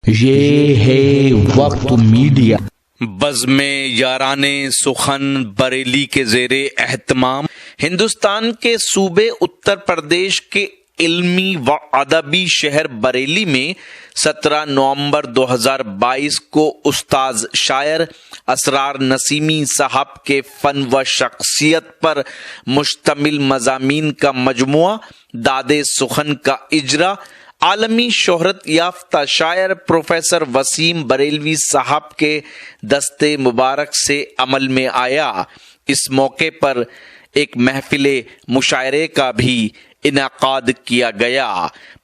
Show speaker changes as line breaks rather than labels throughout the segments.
ये है वक्त मीडिया।
बज़्म याराने सुखन बरेली के ज़ेरे एहतमाम हिंदुस्तान के सूबे उत्तर प्रदेश के इल्मी व अदबी शहर बरेली में 17 नवंबर 2022 को उस्ताद शायर असरार नसीमी साहब के फन व शख्सियत पर मुश्तमिल मज़ामीन का मजमुआ दादे सुखन का इजरा आलमी शोहरत याफ्ता शायर प्रोफेसर वसीम बरेलवी साहब के दस्ते मुबारक से अमल में आया। इस मौके पर एक महफिले मुशायरे का भी इनाकाद किया गया।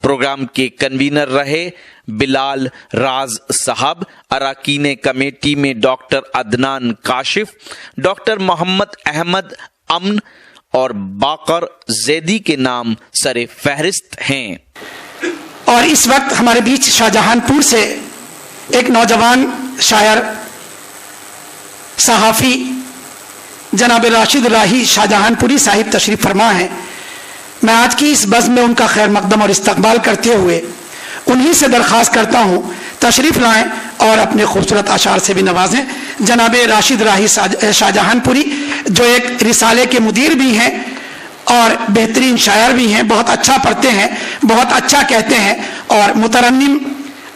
प्रोग्राम के कन्वीनर रहे बिलाल राज साहब। अराकीन कमेटी में डॉक्टर अदनान काशिफ, डॉक्टर मोहम्मद अहमद अमन और बाकर जैदी के नाम सरे फहरिस्त हैं।
और इस वक्त हमारे बीच शाहजहांपुर से एक नौजवान शायर सहाफ़ी जनाब राशिद राही शाहजहांपुरी साहिब तशरीफ फरमा है। मैं आज की इस बज़्म में उनका खैर मकदम और इस्तकबाल करते हुए उन्हीं से दरख्वास्त करता हूँ तशरीफ लाएं और अपने खूबसूरत अशार से भी नवाजें। जनाब राशिद राही शाहजहांपुरी जो एक रिसाले के मुदीर भी हैं और बेहतरीन शायर भी हैं, बहुत अच्छा पढ़ते हैं, बहुत अच्छा कहते हैं और मुतरन्निम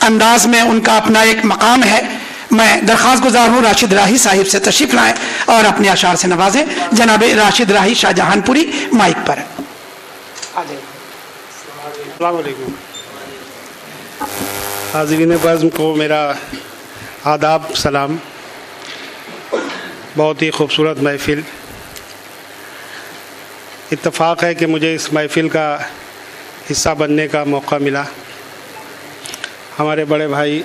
अंदाज में उनका अपना एक मकाम है। मैं दरख्वास्त गुजार हूँ राशिद राही साहिब से तशरीफ लाएं और अपने अशार से नवाजें। जनाब राशिद राही शाहजहांपुरी माइक पर।
हाज़रीन बज़्म को मेरा आदाब सलाम। बहुत ही खूबसूरत महफ़िल। इत्तफ़ाक़ है कि मुझे इस महफ़िल का हिस्सा बनने का मौका मिला। हमारे बड़े भाई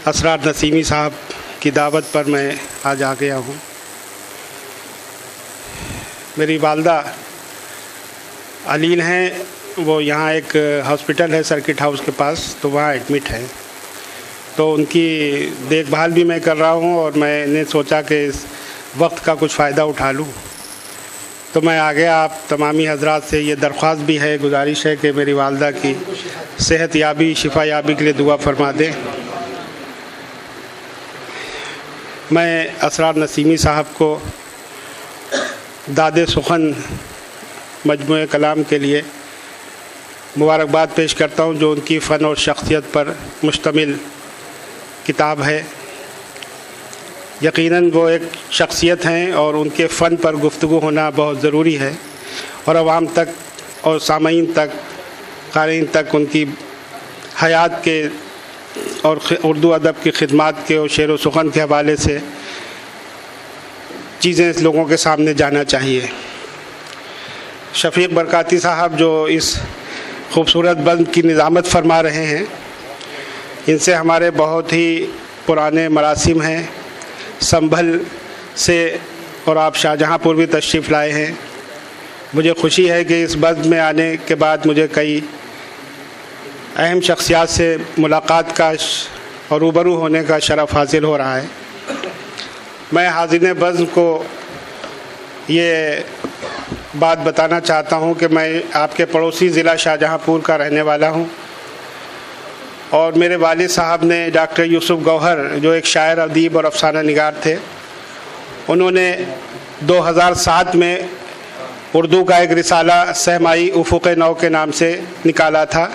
असरार नसीमी साहब की दावत पर मैं आज आ गया हूँ। मेरी वालदा अलील हैं, वो यहाँ एक हॉस्पिटल है सर्किट हाउस के पास, तो वहाँ एडमिट हैं। तो उनकी देखभाल भी मैं कर रहा हूँ और मैंने सोचा कि इस वक्त का कुछ फ़ायदा उठा लूँ, तो मैं आ गया। आप तमामी हजरात से ये दरख्वास्त भी है, गुजारिश है कि मेरी वालदा की सेहत याबी शिफा याबी के लिए दुआ फरमा दें। मैं असरार नसीमी साहब को दादे सुखन मजमूए कलाम के लिए मुबारकबाद पेश करता हूँ, जो उनकी फ़न और शख्सियत पर मुश्तमिल किताब है। यकीनन वो एक शख्सियत हैं और उनके फ़न पर गुफ्तगू होना बहुत ज़रूरी है और अवाम तक और सामईन तक, क़ारीन तक उनकी हयात के और उर्दू अदब की खिदमात के और शेर व सुखन के हवाले से चीज़ें लोगों के सामने जाना चाहिए। शफ़ीक़ बरकाती साहब जो इस खूबसूरत बज़्म की निज़ामत फरमा रहे हैं, इनसे हमारे बहुत ही पुराने मरासिम हैं संभल से, और आप शाहजहांपुर भी तशरीफ़ लाए हैं। मुझे खुशी है कि इस बज़्म में आने के बाद मुझे कई अहम शख्सियात से मुलाकात का और रूबरू होने का शरफ़ हासिल हो रहा है। मैं हाज़िन बज़्म को ये बात बताना चाहता हूँ कि मैं आपके पड़ोसी ज़िला शाहजहांपुर का रहने वाला हूँ और मेरे वालिद साहब ने डॉक्टर यूसुफ गौहर, जो एक शायर, अदीब और अफसाना निगार थे, उन्होंने 2007 में उर्दू का एक रिसाला सहमाई उफ़ुक़ नौ के नाम से निकाला था,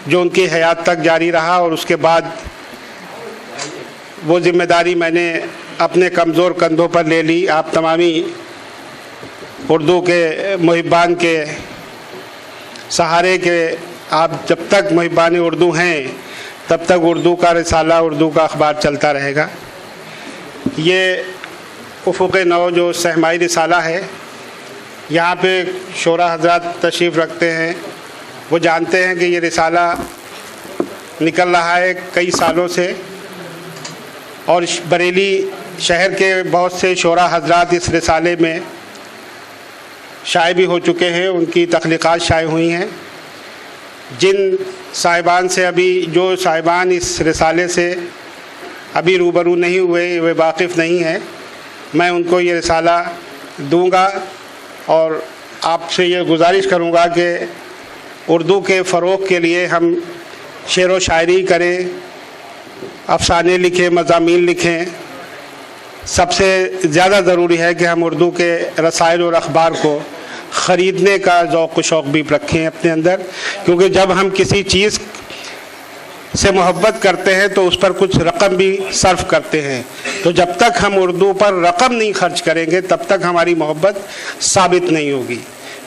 जो उनकी हयात तक जारी रहा। और उसके बाद वो ज़िम्मेदारी मैंने अपने कमज़ोर कंधों पर ले ली। आप तमामी उर्दू के मुहिब्बान के सहारे के, आप जब तक मुहिब्बान उर्दू हैं तब तक उर्दू का रिसाला, उर्दू का अखबार चलता रहेगा। ये उफ़ुक़ नौ जो सहमाई रिसाला है, यहाँ पे शोरा हज़रात तशरीफ़ रखते हैं, वो जानते हैं कि ये रिसाला निकल रहा है कई सालों से और बरेली शहर के बहुत से शोरा हज़रात इस रिसाले में शाये भी हो चुके हैं, उनकी तख्लीक़ात शाये हुई हैं। जिन साहिबान से अभी, जो साहिबान इस रिसाले से अभी रूबरू नहीं हुए, वे वाकिफ़ नहीं हैं, मैं उनको ये रिसाला दूंगा और आपसे ये गुजारिश करूंगा कि उर्दू के फ़रोग़ के लिए हम शेर व शायरी करें, अफसाने लिखें, मज़ामीन लिखें। सबसे ज़्यादा ज़रूरी है कि हम उर्दू के रसाइल और अखबार को ख़रीदने का ज़ौक़ व शौक़ भी रखें अपने अंदर, क्योंकि जब हम किसी चीज़ से मोहब्बत करते हैं तो उस पर कुछ रकम भी सर्फ करते हैं। तो जब तक हम उर्दू पर रकम नहीं खर्च करेंगे तब तक हमारी मोहब्बत साबित नहीं होगी।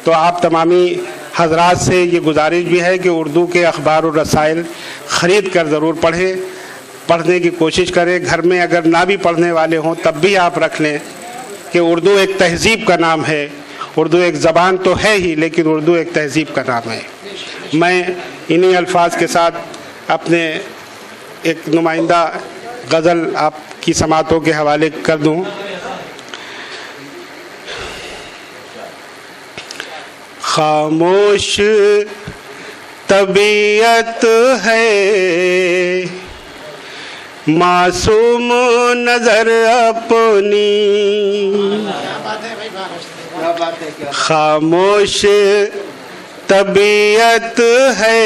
तो आप तमामी हजरात से ये गुजारिश भी है कि उर्दू के अखबार और रसाइल ख़रीद कर ज़रूर पढ़ें, पढ़ने की कोशिश करें। घर में अगर ना भी पढ़ने वाले हों तब भी आप रख लें कि उर्दू एक तहज़ीब का नाम है। उर्दू एक ज़बान तो है ही, लेकिन उर्दू एक तहज़ीब का नाम है। मैं इन्हीं अल्फाज के साथ अपने एक नुमाइंदा गज़ल आपकी समातों के हवाले कर दूं। खामोश तबीयत है, मासूम नजर अपनी, खामोश तबीयत है,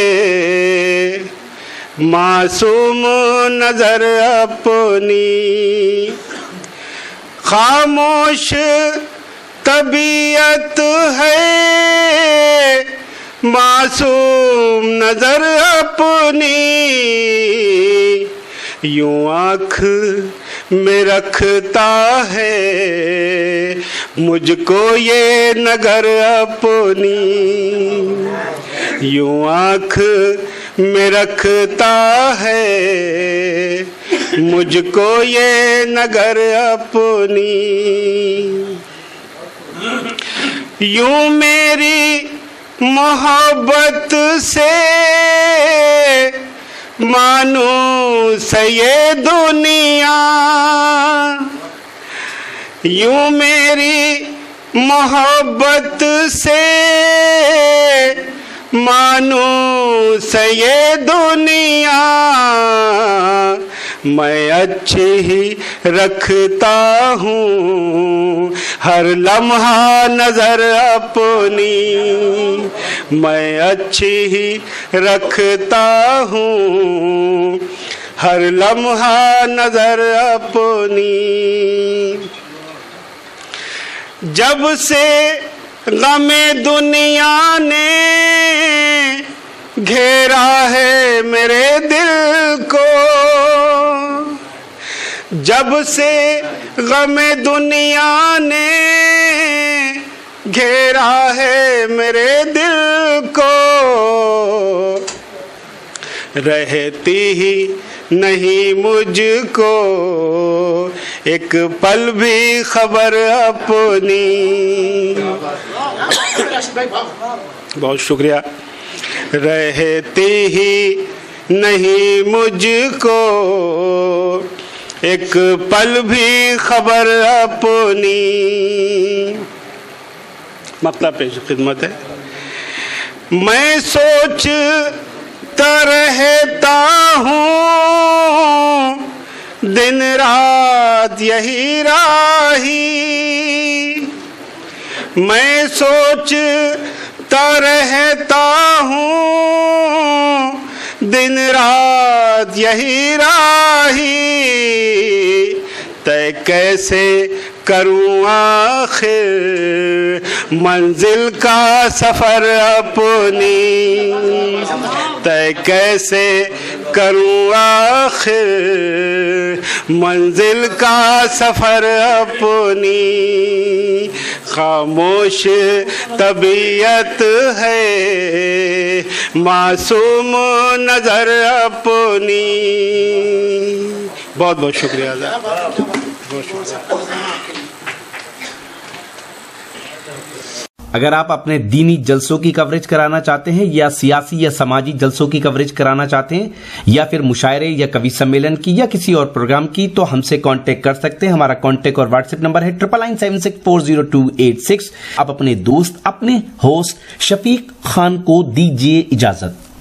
मासूम नजर अपनी, खामोश तबीयत है, मासूम नजर अपनी, यूं आँख में रखता है मुझको ये नगर अपनी, यूं आँख में रखता है मुझको ये नगर अपनी, यूं मेरी मोहब्बत से मानूस ये दुनिया, यूं मेरी मोहब्बत से मानूस ये दुनिया, मैं अच्छी ही रखता हूँ हर लम्हा नजर अपनी, मैं अच्छी ही रखता हूँ हर लम्हा नजर अपनी। जब से गमे दुनिया ने घेरा है मेरे दिल को, जब से गमे दुनिया ने घेरा है मेरे दिल को, रहती ही नहीं मुझको एक पल भी खबर अपनी। बहुत शुक्रिया। रहती ही नहीं मुझको एक पल भी खबर अपनी। मतलब पेश खिदमत है। मैं सोचता रहता हूँ दिन रात यही राही, मैं सोचता रहता हूँ दिन रात यही राही, तय कैसे करूँ आखिर मंजिल का सफर अपनी, तय कैसे करूँ आखिर मंजिल का सफर अपनी। खामोश तबीयत है मासूम नजर अपनी। बहुत बहुत शुक्रिया। बहुत शुक्रिया।
अगर आप अपने दीनी जलसों की कवरेज कराना चाहते हैं या सियासी या समाजी जलसों की कवरेज कराना चाहते हैं या फिर मुशायरे या कवि सम्मेलन की या किसी और प्रोग्राम की, तो हमसे कांटेक्ट कर सकते हैं। हमारा कांटेक्ट और व्हाट्सएप नंबर है 9976400286। आप अपने दोस्त अपने होस्ट शफीक खान को दीजिए इजाजत।